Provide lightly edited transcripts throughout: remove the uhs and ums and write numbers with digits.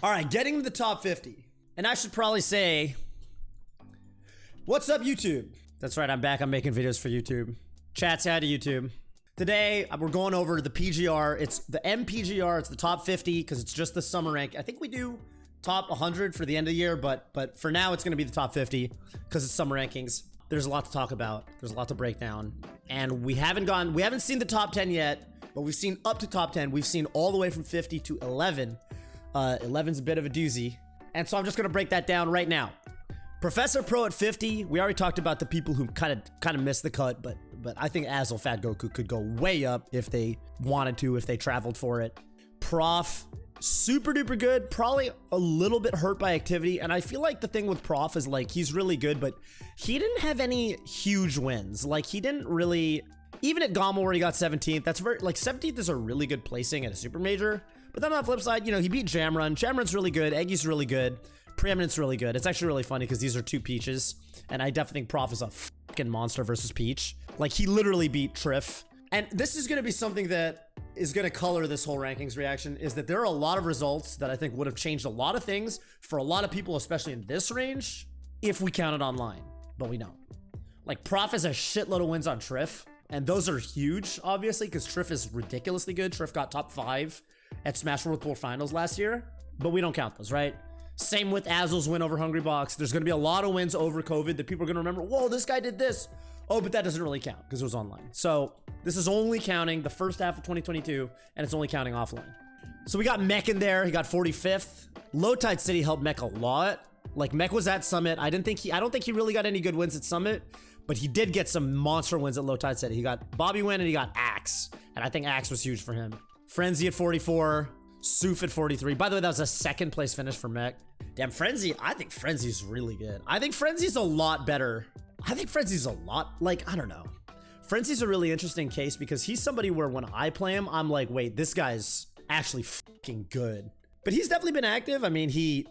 All right, getting to the top 50. And I should probably say, what's up, YouTube? That's right, I'm back. I'm making videos for YouTube. Chat, say hi to YouTube. Today, we're going over the PGR. It's the MPGR. It's the top 50 because it's just the summer rank. I think we do top 100 for the end of the year, but for now, it's going to be the top 50 because it's summer rankings. There's a lot to talk about. There's a lot to break down. And we haven't seen the top 10 yet, but we've seen up to top 10. We've seen all the way from 50 to 11. 11's a bit of a doozy. And so I'm just going to break that down right now. Professor Pro at 50. We already talked about the people who kind of missed the cut, but I think Azel Fat Goku could go way up if they wanted to, if they traveled for it. Prof, super duper good, probably a little bit hurt by activity. And I feel like the thing with Prof is like, he's really good, but he didn't have any huge wins. Like he didn't really, even at Gama where he got 17th, that's very, like 17th is a really good placing at a super major. But then on the flip side, you know, he beat Jamrun. Jamrun's really good. Eggy's really good. Preeminent's really good. It's actually really funny because these are two Peaches. And I definitely think Prof is a fucking monster versus Peach. Like he literally beat Triff. And this is going to be something that is going to color this whole rankings reaction, is that there are a lot of results that I think would have changed a lot of things for a lot of people, especially in this range, if we counted online. But we don't. Like Prof has a shitload of wins on Triff. And those are huge, obviously, because Triff is ridiculously good. Triff got top 5 at Smash World Tour Finals last year. But we don't count those, right? Same with Azel's win over Hungry Box. There's going to be a lot of wins over COVID that people are going to remember. Whoa, this guy did this. Oh, but that doesn't really count because it was online. So this is only counting the first half of 2022, and it's only counting offline. So we got Mech in there. He got 45th. Low Tide City helped Mech a lot. Like Mech was at Summit. I don't think he really got any good wins at Summit, but he did get some monster wins at Low Tide City. He got Bobby win and he got Axe, and I think Axe was huge for him. Frenzy at 44. Soof at 43. By the way, that was a second place finish for Mech. Damn, Frenzy, I think Frenzy's really good. I think Frenzy's a lot better. I think Frenzy's a lot, like, I don't know. Frenzy's a really interesting case because he's somebody where when I play him, I'm like, wait, this guy's actually fucking good. But he's definitely been active. I mean, he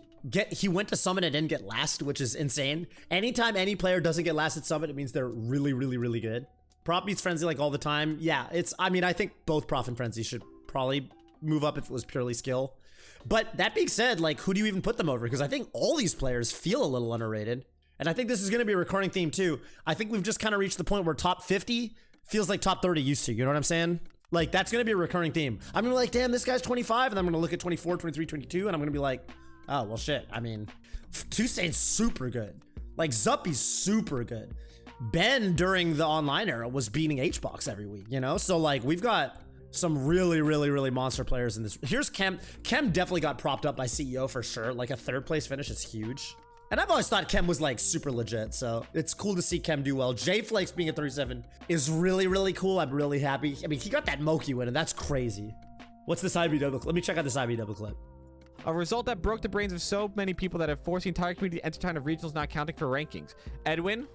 went to Summit and didn't get last, which is insane. Anytime any player doesn't get last at Summit, it means they're really, really, really good. Prop beats Frenzy like all the time. Yeah, I mean, I think both Prof and Frenzy should probably move up if it was purely skill. But that being said, like, who do you even put them over? Because I think all these players feel a little underrated. And I think this is going to be a recurring theme too. I think we've just kind of reached the point where top 50 feels like top 30 used to. You know what I'm saying? Like, that's going to be a recurring theme. I'm going to be like, damn, this guy's 25. And I'm going to look at 24, 23, 22. And I'm going to be like, oh, well, shit. I mean, Tusain's super good. Like, Zuppy's super good. Ben, during the online era, was beating HBox every week, you know? So, like, we've got some really, really, really monster players in this. Here's Kem. Kem definitely got propped up by CEO for sure. Like a 3rd place finish is huge. And I've always thought Kem was like super legit. So it's cool to see Kem do well. J Flakes being at 37 is really, really cool. I'm really happy. I mean, he got that Moki win and that's crazy. What's this IB double clip? Let me check out this IB double clip. A result that broke the brains of so many people that have forced the entire community to enter time of regionals not counting for rankings. Edwin?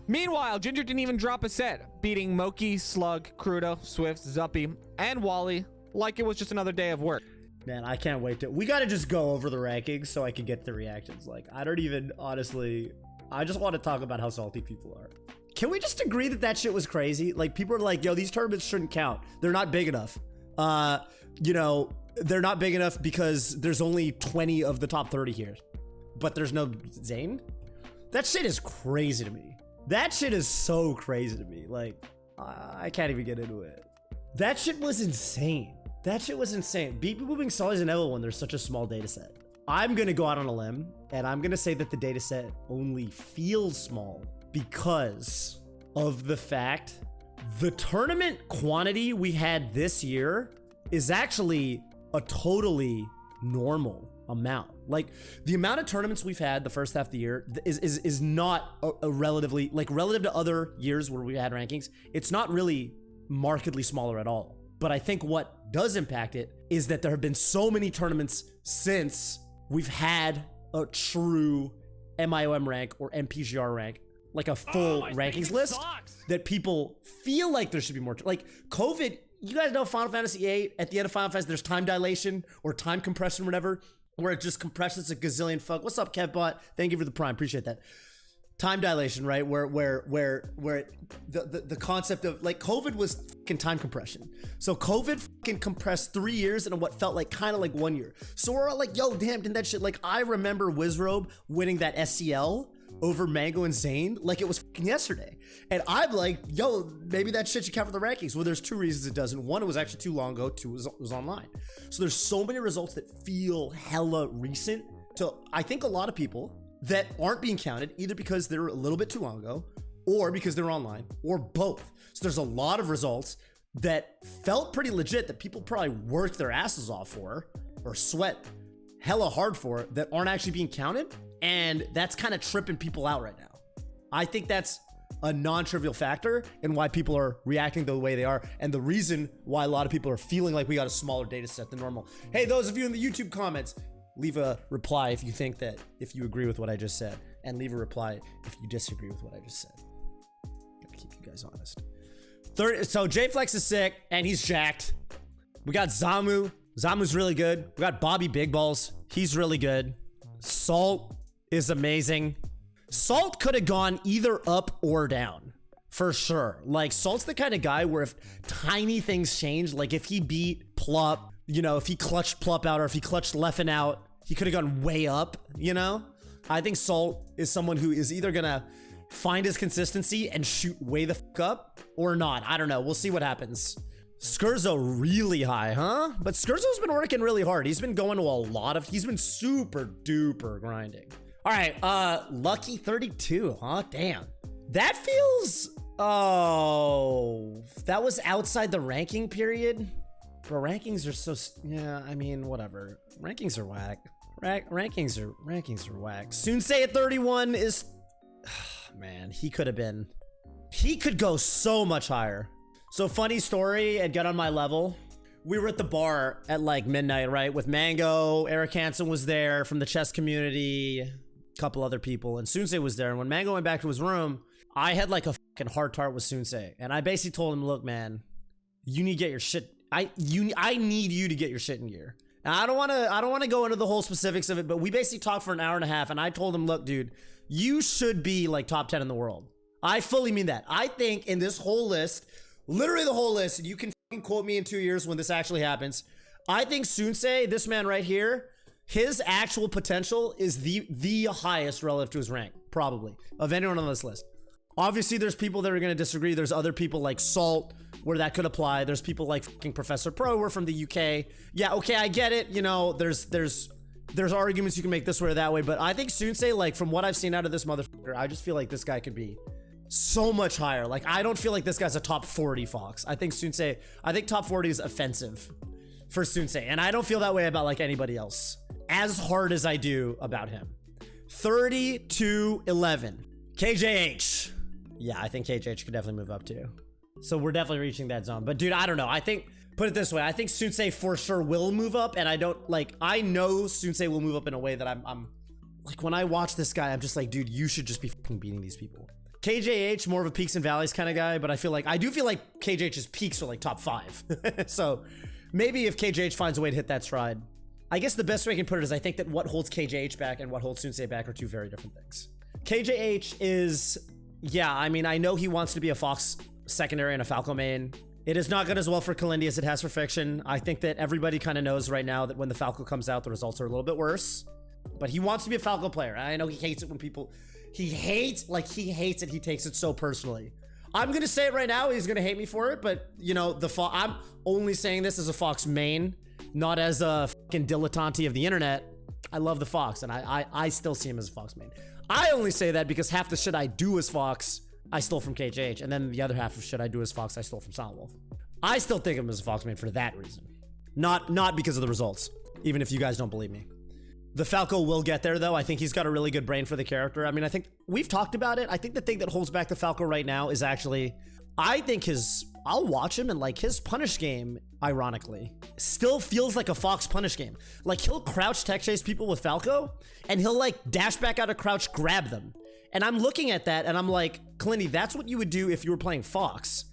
Meanwhile, Ginger didn't even drop a set, beating Moki, Slug, Crudo, Swift, Zuppy, and Wally like it was just another day of work. Man, I can't wait to. We got to just go over the rankings so I can get the reactions. Like, I don't even, honestly, I just want to talk about how salty people are. Can we just agree that that shit was crazy? Like, people are like, yo, these tournaments shouldn't count. They're not big enough. You know, they're not big enough because there's only 20 of the top 30 here. But there's no Zane? That shit is crazy to me. That shit is so crazy to me. Like, I can't even get into it. That shit was insane. That shit was insane. Beat moving Sully's inevitable when there's such a small data set. I'm gonna go out on a limb and I'm gonna say that the data set only feels small because of the fact the tournament quantity we had this year is actually a totally normal amount. Like, the amount of tournaments we've had the first half of the year is not a relatively, like, relative to other years where we had rankings, it's not really markedly smaller at all. But I think what does impact it is that there have been so many tournaments since we've had a true MIOM rank or MPGR rank, like a full rankings list, that people feel like there should be more. Like, COVID, you guys know Final Fantasy VIII, at the end of Final Fantasy, there's time dilation or time compression or whatever, where it just compresses a gazillion fuck. What's up, Kevbot? Thank you for the prime. Appreciate that. time dilation, right? Where the concept of like COVID was fucking time compression. So COVID fucking compressed 3 years into what felt like kind of like 1 year. So we're all like, yo, damn, didn't that shit? Like I remember Wizrobe winning that SCL over Mango and Zane like it was fucking yesterday. And I'm like, yo, maybe that shit should count for the rankings. Well, there's 2 reasons it doesn't. One, it was actually too long ago. 2, it was online. So there's so many results that feel hella recent to, I think, a lot of people that aren't being counted either because they're a little bit too long ago or because they're online or both. So there's a lot of results that felt pretty legit that people probably worked their asses off for or sweat hella hard for that aren't actually being counted. And that's kind of tripping people out right now. I think that's a non-trivial factor in why people are reacting the way they are, and the reason why a lot of people are feeling like we got a smaller data set than normal. Hey, those of you in the YouTube comments, leave a reply if you think that, if you agree with what I just said, and leave a reply if you disagree with what I just said. Gotta keep you guys honest. So J-Flex is sick and he's jacked. We got Zamu. Zamu's really good. We got Bobby Big Balls. He's really good. Salt is amazing. Salt could have gone either up or down for sure. Like Salt's the kind of guy where if tiny things change, like if he beat Plup, you know, if he clutched Plup out or if he clutched Leffen out, he could have gone way up, you know? I think Salt is someone who is either gonna find his consistency and shoot way the fuck up or not. I don't know. We'll see what happens. Skurzo really high, huh? But Skurzo's been working really hard. He's been going to a lot of, he's been super duper grinding. All right, Lucky 32, huh? Damn. That feels, oh, that was outside the ranking period. Bro, rankings are so, yeah, I mean, whatever. Rankings are whack. Rankings are whack. Sunsei at 31 is, man, he could go so much higher. So funny story, and get on my level. We were at the bar at like midnight, right? With Mango, Eric Hansen was there from the chess community, a couple other people, and Sunsei was there. And when Mango went back to his room, I had like a fucking heart tart with Sunsei. And I basically told him, look, man, you need to get your shit, I need you to get your shit in gear. And I don't want to go into the whole specifics of it, but we basically talked for an hour and a half, and I told him, look, dude, you should be like top 10 in the world. I fully mean that. I think in this whole list, literally the whole list, and you can fucking quote me in 2 years when this actually happens, I think Sunsei, this man right here, his actual potential is the highest relative to his rank, probably, of anyone on this list. Obviously, there's people that are going to disagree. There's other people like Salt, where that could apply. There's people like fucking Professor Pro, we're from the UK. Yeah, okay, I get it. You know, there's arguments you can make this way or that way, but I think Sunsei, like, from what I've seen out of this motherfucker, I just feel like this guy could be so much higher. Like, I don't feel like this guy's a top 40 Fox. I think top 40 is offensive for Sunsei, and I don't feel that way about like anybody else as hard as I do about him. 30-11. KJH. Yeah, I think KJH could definitely move up too. So we're definitely reaching that zone. But dude, I don't know. I think, put it this way, I think Sunsei for sure will move up, and I know Sunsei will move up in a way that I'm like, when I watch this guy, I'm just like, dude, you should just be fucking beating these people. KJH, more of a peaks and valleys kind of guy, but I do feel like KJH's peaks are like top 5. So maybe if KJH finds a way to hit that stride, I guess the best way I can put it is I think that what holds KJH back and what holds Sunsei back are two very different things. KJH is, yeah, I mean, I know he wants to be a Fox secondary and a Falco main. It has not gone as well for Kalindi as it has for Fiction. I think that everybody kind of knows right now that when the Falco comes out, the results are a little bit worse. But he wants to be a Falco player. I know he hates it when people, he hates it. He takes it so personally. I'm going to say it right now. He's going to hate me for it. But, you know, I'm only saying this as a Fox main, not as a fucking dilettante of the internet. I love the Fox, and I still see him as a Fox main. I only say that because half the shit I do as Fox, I stole from KJH, and then the other half of shit I do as Fox, I stole from Silent Wolf. I still think of him as a Fox main for that reason. Not because of the results, even if you guys don't believe me. The Falco will get there, though. I think he's got a really good brain for the character. I mean, I think we've talked about it. I think the thing that holds back the Falco right now is actually, I think I'll watch him, and like his punish game, ironically, still feels like a Fox punish game. Like he'll crouch tech chase people with Falco, and he'll like dash back out of crouch, grab them. And I'm looking at that, and I'm like, Kalindi, that's what you would do if you were playing Fox.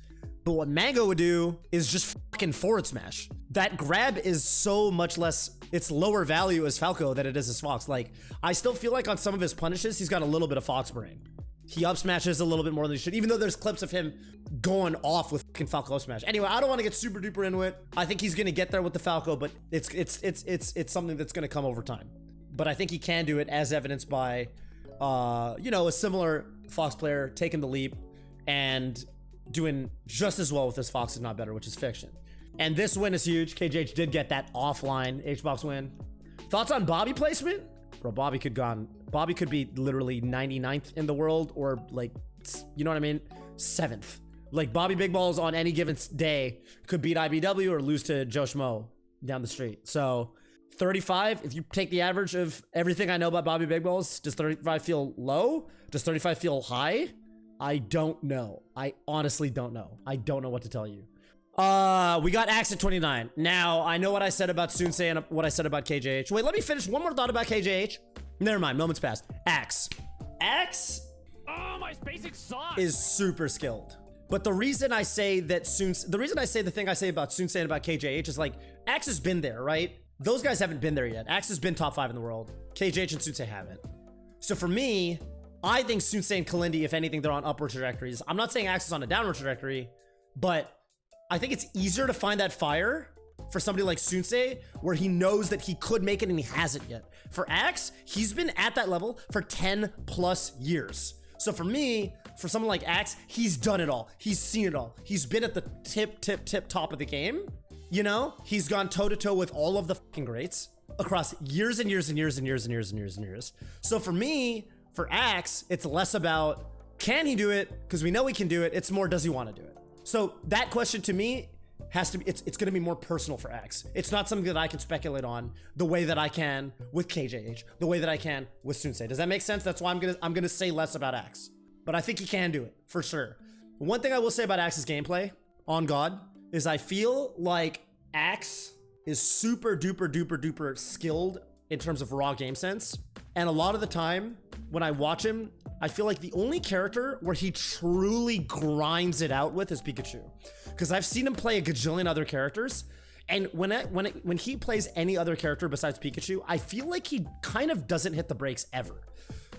But what Mango would do is just fucking forward smash. That grab is so much less, it's lower value as Falco than it is as Fox. Like, I still feel like on some of his punishes, he's got a little bit of Fox brain. He up smashes a little bit more than he should, even though there's clips of him going off with fucking Falco up smash. Anyway, I don't want to get super duper into it. I think he's gonna get there with the Falco, but it's something that's gonna come over time. But I think he can do it, as evidenced by, you know, a similar Fox player taking the leap and doing just as well with this Fox is not better, which is Fiction. And this win is huge. KJH did get that offline H-Box win. Thoughts on Bobby placement? Bro, Bobby could be literally 99th in the world, or like, you know what I mean? 7th. Like, Bobby Big Balls on any given day could beat IBW or lose to Joe Schmo down the street. So 35, if you take the average of everything I know about Bobby Big Balls, does 35 feel low? Does 35 feel high? I don't know. I honestly don't know. I don't know what to tell you. We got Axe at 29. Now, I know what I said about Sunsei and what I said about KJH. Wait, let me finish one more thought about KJH. Never mind, moments passed. Axe. Axe Oh, my basic sucks. is super skilled. But the reason I say that the thing I say about Sunsei and about KJH is like, Axe has been there, right? Those guys haven't been there yet. Axe has been top 5 in the world. KJH and Sunsei haven't. So for me, I think Sunsei and Kalindi, if anything, they're on upward trajectories. I'm not saying Axe is on a downward trajectory, but I think it's easier to find that fire for somebody like Sunsei, where he knows that he could make it and he hasn't yet. For Axe, he's been at that level for 10 plus years. So for me, for someone like Axe, he's done it all. He's seen it all. He's been at the tip top of the game. You know, he's gone toe to toe with all of the fucking greats across years and years and years and years and years and years and years. So for me, for Axe, it's less about can he do it, because we know he can do it. It's more, does he want to do it? So that question to me has to be, it's going to be more personal for Axe. It's not something that I can speculate on the way that I can with KJH, the way that I can with Sunsei. Does that make sense? That's why I'm going to say less about Axe. But I think he can do it for sure. One thing I will say about Axe's gameplay, on God, is I feel like Axe is super duper skilled in terms of raw game sense. And a lot of the time when I watch him, I feel like the only character where he truly grinds it out with is Pikachu. Because I've seen him play a gajillion other characters, and when he plays any other character besides Pikachu, I feel like he kind of doesn't hit the brakes ever.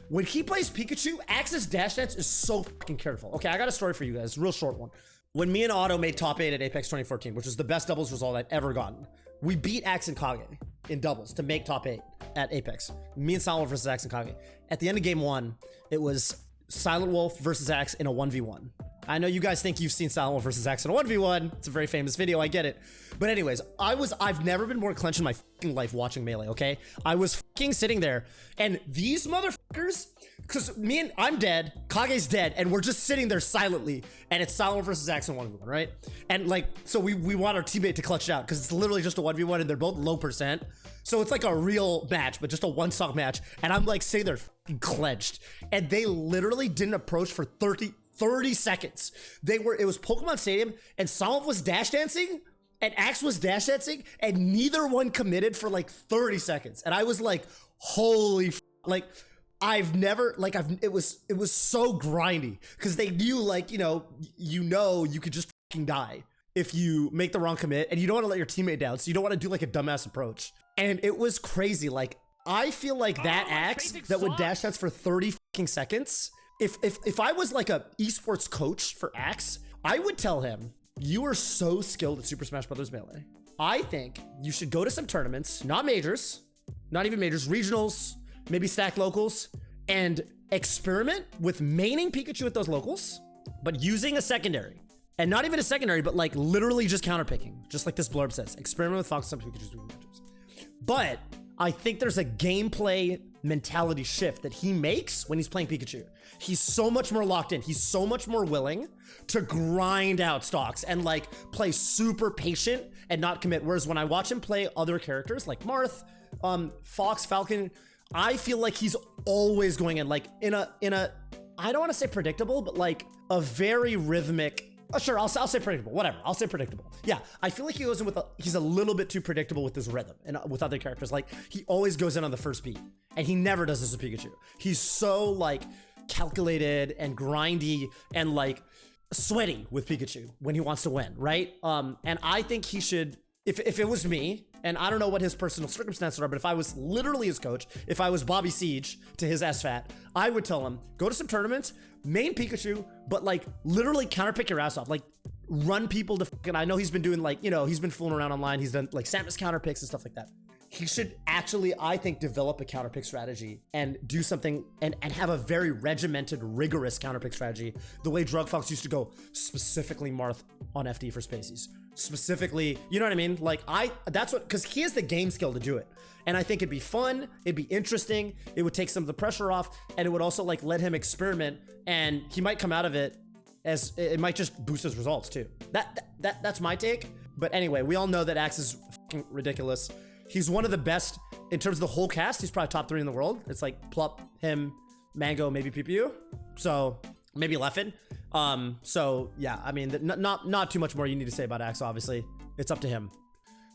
When he plays Pikachu, Axe's dash dance is so fucking careful. Okay, I got a story for you guys, real short one. When me and Otto made top 8 at Apex 2014, which was the best doubles result I'd ever gotten, we beat Axe and Kage in doubles to make top 8 at Apex. Me and Silent Wolf versus Axe and Kage. At the end of game 1, it was Silent Wolf versus Axe in a 1v1. I know you guys think you've seen Silent Wolf versus Axe in a 1v1. It's a very famous video, I get it. But anyways, I've never been more clenched in my fucking life watching Melee, okay? I was fucking sitting there, and these motherfuckers, because I'm dead, Kage's dead, and we're just sitting there silently, and it's Silent Wolf versus Axe in 1v1, right? And like, so we want our teammate to clutch it out, because it's literally just a 1v1, and they're both low percent. So it's like a real match, but just a one-stock match, and I'm like sitting there fucking clenched, and they literally didn't approach for 30 seconds. It was Pokemon Stadium, and Silent was dash dancing, and Axe was dash dancing, and neither one committed for like 30 seconds. And I was like, holy like, it was so grindy, because they knew, like, you could just fucking die if you make the wrong commit, and you don't want to let your teammate down, so you don't want to do like a dumbass approach. And it was crazy. Like, I feel like that Axe that would dash dance for 30 fucking seconds, if I was like a esports coach for Axe, I would tell him, you are so skilled at Super Smash Bros. Melee. I think you should go to some tournaments, not majors, not even majors, regionals, maybe stack locals, and experiment with maining Pikachu at those locals, but using a secondary. And not even a secondary, but like literally just counterpicking, just like this blurb says. Experiment with Fox Pikachu's matchups. But I think there's a gameplay mentality shift that he makes when he's playing Pikachu. He's so much more locked in. He's so much more willing to grind out stocks and like play super patient and not commit. Whereas when I watch him play other characters like Marth, Fox, Falcon, I feel like he's always going in like in a I don't want to say predictable, but like a very rhythmic. Oh, sure, I'll say predictable, whatever, I'll say predictable. Yeah, I feel like he goes in with he's a little bit too predictable with his rhythm and with other characters. Like, he always goes in on the first beat, and he never does this with Pikachu. He's so like calculated and grindy and like sweaty with Pikachu when he wants to win, right? And I think he should if it was me, and I don't know what his personal circumstances are, but if I was literally his coach, if I was Bobby Siege to his SFAT, I would tell him, go to some tournaments, main Pikachu, but like literally counterpick your ass off. Like run people to fucking, I know he's been doing like, you know, he's been fooling around online. He's done like Samus counterpicks and stuff like that. He should actually, I think, develop a counterpick strategy and do something and have a very regimented, rigorous counterpick strategy. The way Drug Fox used to go specifically Marth on FD for Spaceys. Specifically, you know what I mean? Like that's what, because he has the game skill to do it. And I think it'd be fun, it'd be interesting, it would take some of the pressure off, and it would also like let him experiment, and he might come out of it as, it might just boost his results too. That's my take. But anyway, we all know that Axe is fucking ridiculous. He's one of the best in terms of the whole cast. He's probably top 3 in the world. It's like Plup, him, Mango, maybe PPU. So maybe Leffen. So yeah, I mean, not too much more you need to say about Axe, obviously. It's up to him.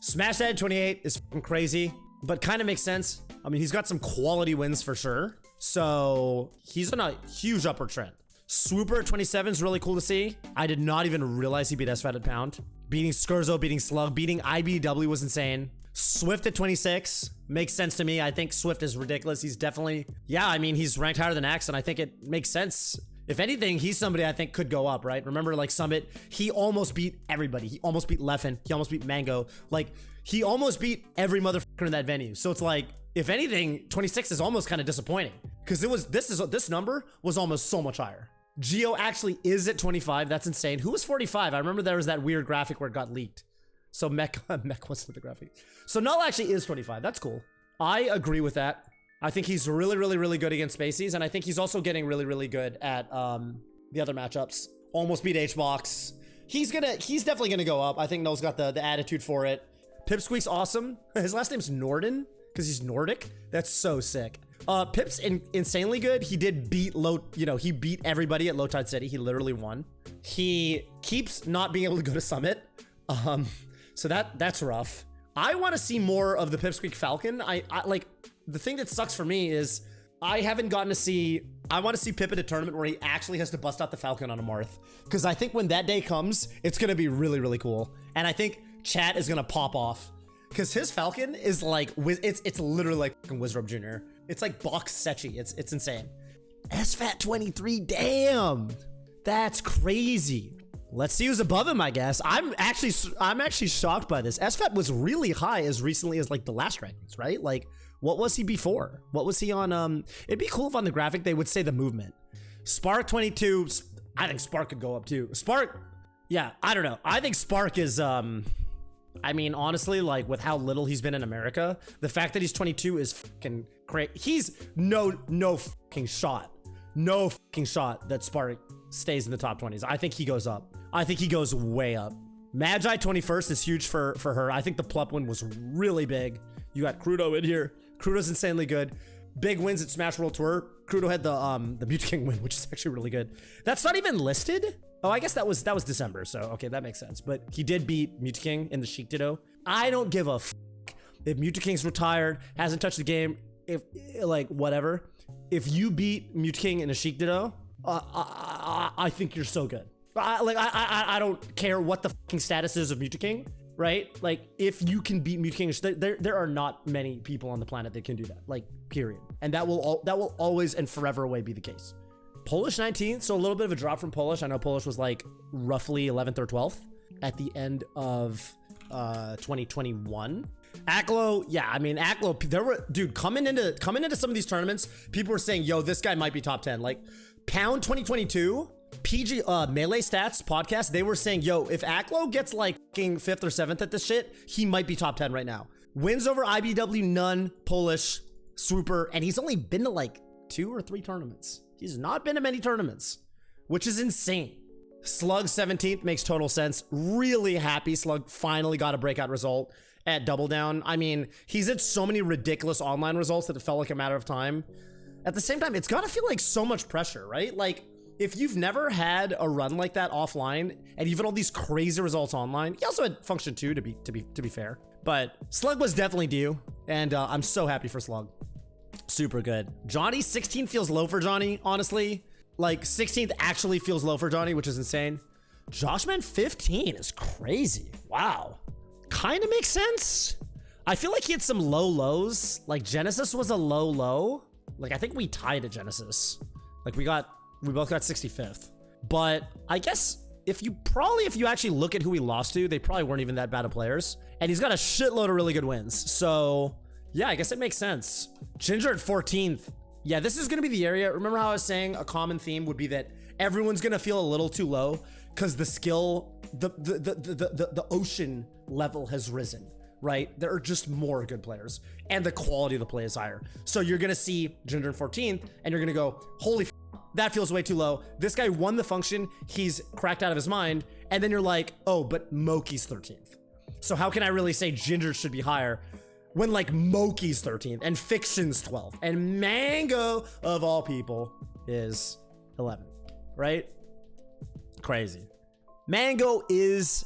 Smash Head 28 is fucking crazy, but kind of makes sense. I mean, he's got some quality wins for sure. So he's on a huge upward trend. Swooper at 27 is really cool to see. I did not even realize he beat SFAT at Pound. Beating Skurzo, beating Slug, beating IBW was insane. Swift at 26 makes sense to me. I think Swift is ridiculous. He's definitely, yeah, I mean, he's ranked higher than Axe, and I think it makes sense. If anything, he's somebody I think could go up, right? Remember, like Summit, he almost beat everybody. He almost beat Leffen. He almost beat Mango. Like, he almost beat every motherfucker in that venue. So it's like, if anything, 26 is almost kind of disappointing because this number was almost so much higher. Geo actually is at 25. That's insane. Who was 45? I remember there was that weird graphic where it got leaked. So Mech wasn't the graphic. So Null actually is 25. That's cool. I agree with that. I think he's really, really, really good against Spaceys, and I think he's also getting really, really good at the other matchups. Almost beat H-Box. He's definitely gonna go up. I think Null's got the attitude for it. Pipsqueak's awesome. His last name's Norden because he's Nordic. That's so sick. Pip's insanely good. He did beat he beat everybody at Low Tide City. He literally won. He keeps not being able to go to Summit. So that's rough. I want to see more of the Pipsqueak Falcon. I like, the thing that sucks for me is I haven't gotten to see, I want to see Pip at a tournament where he actually has to bust out the Falcon on a Marth. Because I think when that day comes, it's going to be really, really cool. And I think chat is going to pop off. Because his Falcon is like, it's literally like Wizrobe Jr. It's like Box Sechi. It's insane. SFAT 23, damn. That's crazy. Let's see who's above him, I guess. I'm actually shocked by this. SFAT was really high as recently as like the last rankings, right? Like, what was he before? What was he on? It'd be cool if on the graphic they would say the movement. Spark 22, I think Spark could go up too. Spark, yeah, I don't know. I think Spark is, I mean, honestly, like with how little he's been in America, the fact that he's 22 is fucking crazy. He's no fucking shot. No fucking shot that Spark stays in the top 20s. I think he goes up. I think he goes way up. Magi 21st is huge for her. I think the Plup win was really big. You got Crudo in here. Crudo's insanely good. Big wins at Smash World Tour. Crudo had the Mewtwo King win, which is actually really good. That's not even listed. Oh, I guess that was December, so okay, that makes sense. But he did beat Mewtwo King in the Sheik Ditto. I don't give a f if Mewtwo King's retired, hasn't touched the game, if like whatever. If you beat Mewtwo King in a Sheik Ditto, I think you're so good. I don't care what the fucking status is of Mewtwo King, right? Like, if you can beat Mewtwo King, there are not many people on the planet that can do that, like, period. And that will always and forever away be the case. Polish 19th, so a little bit of a drop from Polish. I know Polish was like roughly 11th or 12th at the end of 2021. Aklo, yeah, I mean, Aklo, there were, dude, coming into some of these tournaments, people were saying, yo, this guy might be top 10. Like, Pound 2022, PG Melee Stats podcast, they were saying, yo, if Aklo gets like 5th or 7th at this shit, he might be top 10 right now. Wins over IBW, none, Polish, Swooper, and he's only been to like 2 or 3 tournaments. He's not been to many tournaments, which is insane. Slug 17th makes total sense. Really happy Slug finally got a breakout result at Double Down. I mean, he's had so many ridiculous online results that it felt like a matter of time. At the same time, it's gotta feel like so much pressure, right? Like, if you've never had a run like that offline and you've had all these crazy results online, he also had Function 2 to be fair. But Slug was definitely due, and I'm so happy for Slug. Super good. Johnny 16 feels low for Johnny, honestly. Like 16th actually feels low for Johnny, which is insane. Joshman 15 is crazy. Wow. kind of makes sense. I feel like he had some low lows. Like Genesis was a low low. Like I think we tied at Genesis. Like we both got 65th. But I guess if you actually look at who he lost to, they probably weren't even that bad of players. And he's got a shitload of really good wins. So yeah, I guess it makes sense. Ginger at 14th. Yeah, this is gonna be the area. Remember how I was saying a common theme would be that everyone's gonna feel a little too low because the skill, the ocean level has risen, right? There are just more good players and the quality of the play is higher. So you're gonna see Ginger in 14th and you're gonna go, holy f, that feels way too low. This guy won the function, he's cracked out of his mind. And then you're like, oh, but Moki's 13th. So how can I really say Ginger should be higher when like Moki's 13th and Fiction's 12th and Mango of all people is 11th, right? Crazy. Mango is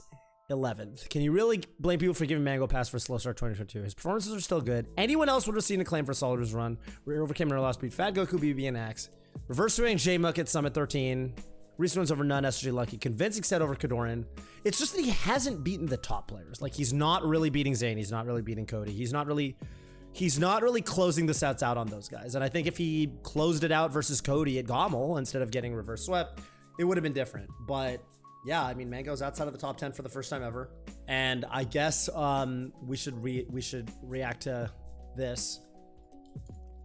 11th. Can you really blame people for giving Mango a pass for a slow start 2022? His performances are still good. Anyone else would have seen a claim for Soldier's run. We overcame in our last beat. Fat Goku, BB, and Axe. Reverse swing J Muck at Summit 13. Recent ones over none, SJ Lucky. Convincing set over Kadoran. It's just that he hasn't beaten the top players. Like he's not really beating Zane. He's not really beating Cody. He's not really closing the sets out on those guys. And I think if he closed it out versus Cody at Gommel instead of getting reverse swept, it would have been different. But yeah, I mean, Mango's outside of the top 10 for the first time ever. And I guess we should react to this.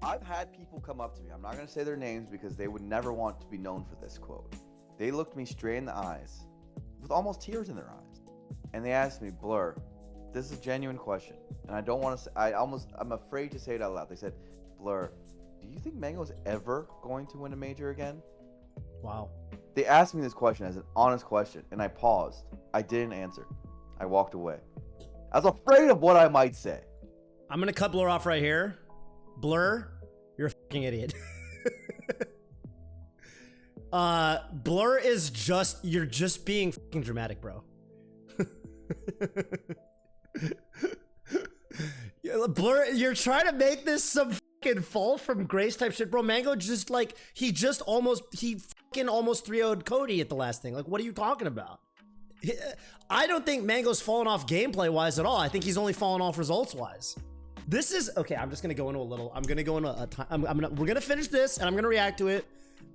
I've had people come up to me. I'm not going to say their names because they would never want to be known for this quote. They looked me straight in the eyes with almost tears in their eyes. And they asked me, Blur, this is a genuine question. And I don't want to say, I'm afraid to say it out loud. They said, Blur, do you think Mango's ever going to win a major again? Wow. They asked me this question as an honest question. And I paused. I didn't answer. I walked away. I was afraid of what I might say. I'm going to cut Blur off right here. Blur, you're a fucking idiot. Blur is you're just being fucking dramatic, bro. Blur, you're trying to make this some fucking fall from grace type shit, bro. Mango just like, he fucking almost 3-0'd Cody at the last thing. Like, what are you talking about? I don't think Mango's fallen off gameplay wise at all. I think he's only fallen off results wise. This is okay. I'm just gonna go into a little. I'm gonna go into a time. We're gonna finish this, and I'm gonna react to it.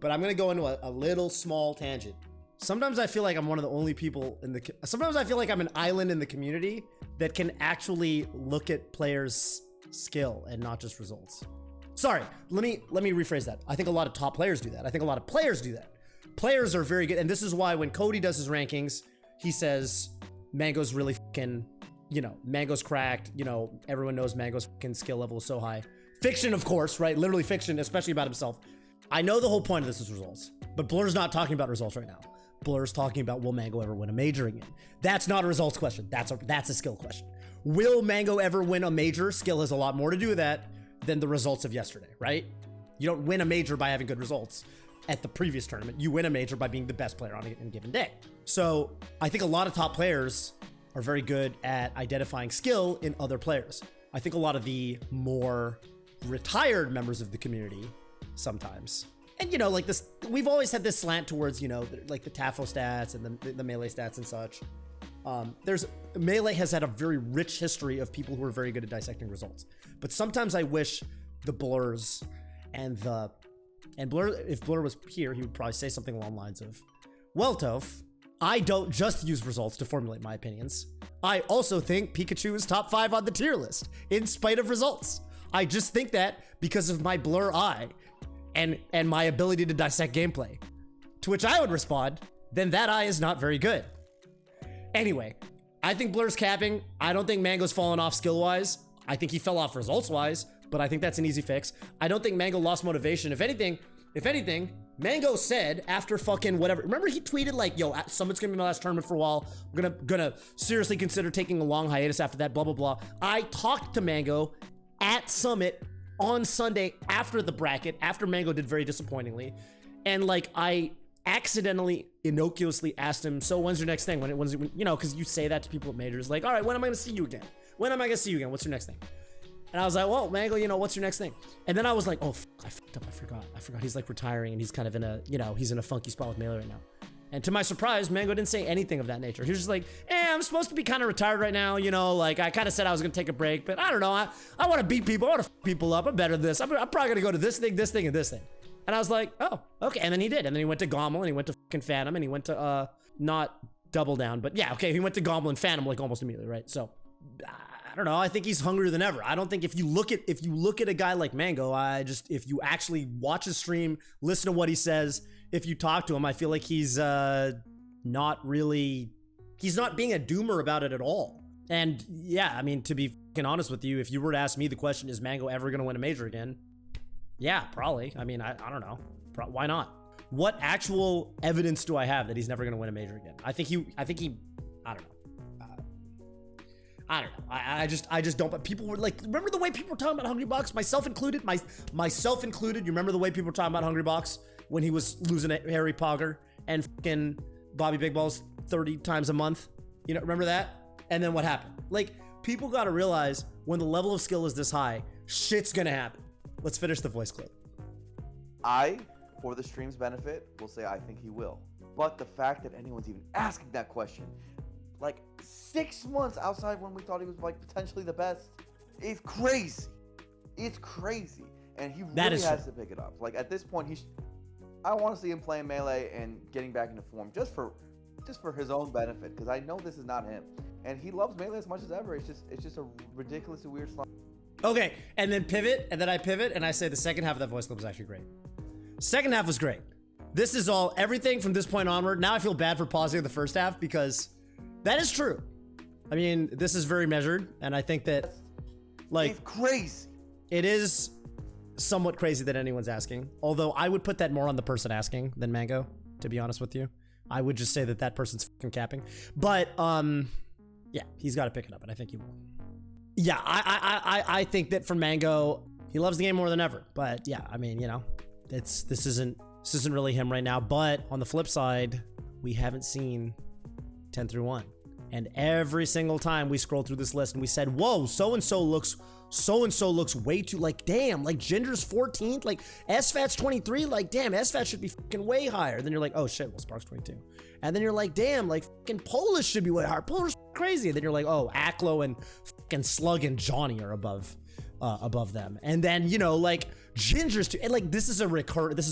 But I'm gonna go into a little small tangent. Sometimes I feel like I'm one of the only people in the. Sometimes I feel like I'm an island in the community that can actually look at players' skill and not just results. Sorry. Let me rephrase that. I think a lot of top players do that. I think a lot of players do that. Players are very good, and this is why when Cody does his rankings, he says Mango's really fucking. You know, Mango's cracked, you know, everyone knows Mango's fucking skill level is so high. Fiction, of course, right? Literally fiction, especially about himself. I know the whole point of this is results, but Blur's not talking about results right now. Blur's talking about, will Mango ever win a major again? That's not a results question. That's a skill question. Will Mango ever win a major? Skill has a lot more to do with that than the results of yesterday, right? You don't win a major by having good results at the previous tournament. You win a major by being the best player on a given day. So I think a lot of top players are very good at identifying skill in other players. I think a lot of the more retired members of the community sometimes, and you know, like this, we've always had this slant towards, you know, like the TAFO stats and the melee stats and such. Melee has had a very rich history of people who are very good at dissecting results. But sometimes I wish the Blurs and Blur, if Blur was here, he would probably say something along the lines of, well, Toph, I don't just use results to formulate my opinions. I also think Pikachu is top 5 on the tier list, in spite of results. I just think that because of my Blur eye and my ability to dissect gameplay. To which I would respond, then that eye is not very good. Anyway, I think Blur's capping. I don't think Mango's fallen off skill-wise. I think he fell off results-wise, but I think that's an easy fix. I don't think Mango lost motivation. If anything, Mango said after fucking whatever, remember he tweeted like, yo, Summit's gonna be my last tournament for a while. I'm gonna seriously consider taking a long hiatus after that, blah, blah, blah. I talked to Mango at Summit on Sunday after the bracket, after Mango did very disappointingly. And like, I accidentally, innocuously asked him, so when's your next thing? When's you know, cause you say that to people at majors, like, all right, when am I gonna see you again? When am I gonna see you again? What's your next thing? And I was like, well, Mango, you know, what's your next thing? And then I was like, oh, I fucked up. I forgot. He's like retiring and he's kind of in a, you know, he's in a funky spot with Melee right now. And to my surprise, Mango didn't say anything of that nature. He was just like, I'm supposed to be kind of retired right now, you know, like I kind of said I was gonna take a break, but I don't know, I want to beat people, I want to f people up, I'm better than this. I'm probably gonna go to this thing, and this thing. And I was like, oh, okay. And then he did. And then he went to Gommel, and he went to fucking Phantom, and he went to, not Double Down, but yeah, okay, he went to Gommel and Phantom like almost immediately, right? So, I don't know, I think he's hungrier than ever. I don't think if you look at a guy like Mango, if you actually watch his stream, listen to what he says, if you talk to him, I feel like he's not being a doomer about it at all. And yeah, I mean, to be fucking honest with you, if you were to ask me the question, is Mango ever going to win a major again? Yeah, probably. I mean, I don't know. Why not? What actual evidence do I have that he's never going to win a major again? I think he, I don't know. I don't know. I just don't. But people were like, remember the way people were talking about Hungry Box? Myself included. Myself included. You remember the way people were talking about Hungry Box when he was losing at Harry Pogger and fucking Bobby Big Balls 30 times a month? You know, remember that? And then what happened? Like, people got to realize when the level of skill is this high, shit's gonna happen. Let's finish the voice clip. For the stream's benefit, will say I think he will. But the fact that anyone's even asking that question, like 6 months outside when we thought he was like potentially the best, is crazy. It's crazy, and he really has to pick it up. Like at this point, I want to see him playing Melee and getting back into form just for his own benefit, because I know this is not him, and he loves Melee as much as ever. It's just a ridiculously weird slot. Okay, and then pivot, and then I pivot, and I say the second half of that voice clip was actually great. Second half was great. This is everything from this point onward. Now I feel bad for pausing the first half because that is true. I mean, this is very measured, and I think that, like, it's crazy. It is somewhat crazy that anyone's asking. Although I would put that more on the person asking than Mango, to be honest with you. I would just say that person's fucking capping. But yeah, he's got to pick it up, and I think he will. Yeah, I think that for Mango, he loves the game more than ever. But yeah, I mean, you know, this isn't really him right now. But on the flip side, we haven't seen 10 through 1. And every single time we scrolled through this list and we said, whoa, so-and-so looks way too, like, damn, like Ginger's 14th, like SFAT's 23, like, damn, SFAT should be fucking way higher. Then you're like, oh shit, well, Spark's 22. And then you're like, damn, like fucking Polish should be way higher. Polish is crazy. And then you're like, oh, Aklo and fucking Slug and Johnny are above them. And then, you know, like Ginger's too, and like this is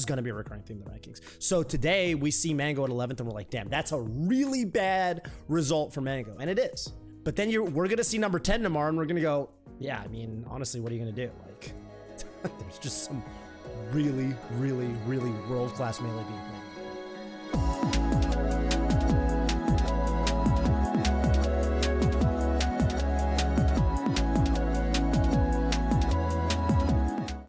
gonna be a recurring theme in the rankings. So today we see Mango at 11th and we're like, damn, that's a really bad result for Mango. And it is. But then we're gonna see number 10 tomorrow and we're gonna go, yeah, I mean, honestly, what are you gonna do? Like, there's just some really, really, really world-class Melee people.